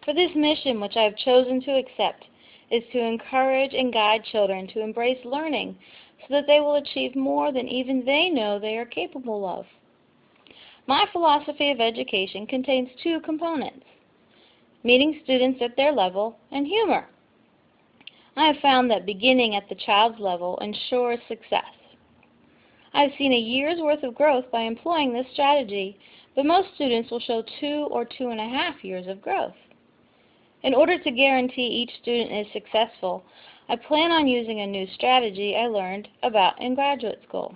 For this mission, which I have chosen to accept, is to encourage and guide children to embrace learning so that they will achieve more than even they know they are capable of. My philosophy of education contains two components: meeting students at their level and humor. I have found that beginning at the child's level ensures success. I have seen a year's worth of growth by employing this strategy, but most students will show 2 or 2.5 years of growth. In order to guarantee each student is successful, I plan on using a new strategy I learned about in graduate school.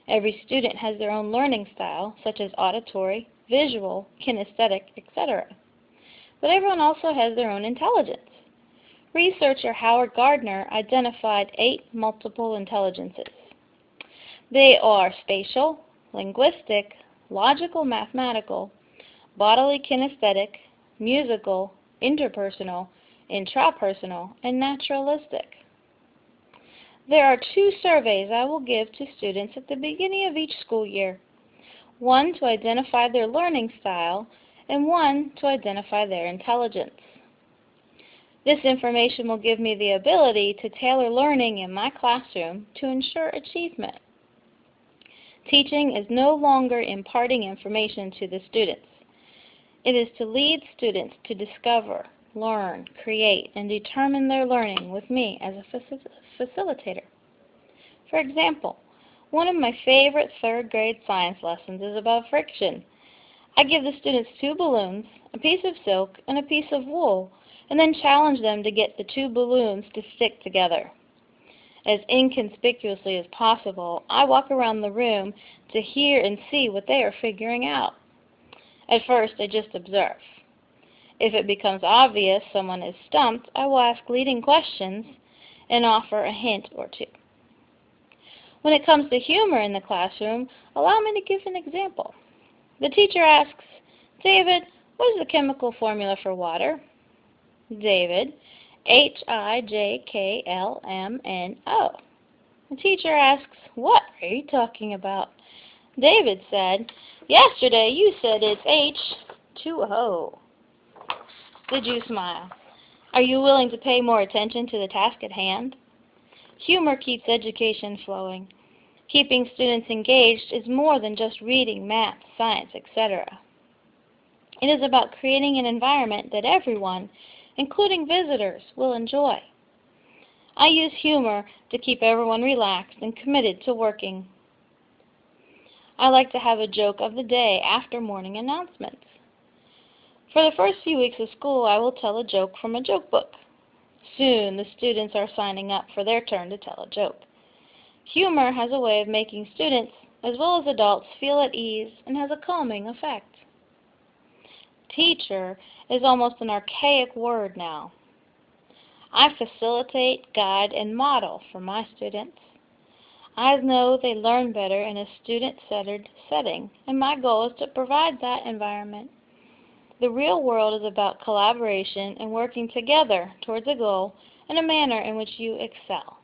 Every student has their own learning style, such as auditory, visual, kinesthetic, etc. But everyone also has their own intelligence. Researcher Howard Gardner identified 8 multiple intelligences. They are spatial, linguistic, logical mathematical, bodily kinesthetic, musical, interpersonal, intrapersonal, and naturalistic. There are 2 surveys I will give to students at the beginning of each school year, one to identify their learning style and one to identify their intelligence. This information will give me the ability to tailor learning in my classroom to ensure achievement. Teaching is no longer imparting information to the students. It is to lead students to discover, learn, create, and determine their learning with me as a facilitator. For example, one of my favorite 3rd grade science lessons is about friction. I give the students 2 balloons, a piece of silk, and a piece of wool, and then challenge them to get the 2 balloons to stick together. As inconspicuously as possible, I walk around the room to hear and see what they are figuring out. At first, I just observe. If it becomes obvious someone is stumped, I will ask leading questions and offer a hint or 2. When it comes to humor in the classroom, allow me to give an example. The teacher asks, "David, what is the chemical formula for water?" David, H-I-J-K-L-M-N-O. The teacher asks, "What are you talking about?" David said, "Yesterday you said it's H2O. Did you smile? Are you willing to pay more attention to the task at hand? Humor keeps education flowing. Keeping students engaged is more than just reading, math, science, etc. It is about creating an environment that everyone, including visitors, will enjoy. I use humor to keep everyone relaxed and committed to working. I like to have a joke of the day after morning announcements. For the first few weeks of school, I will tell a joke from a joke book. Soon, the students are signing up for their turn to tell a joke. Humor has a way of making students, as well as adults, feel at ease and has a calming effect. Teacher is almost an archaic word now. I facilitate, guide, and model for my students. I know they learn better in a student-centered setting, and my goal is to provide that environment. The real world is about collaboration and working together towards a goal in a manner in which you excel.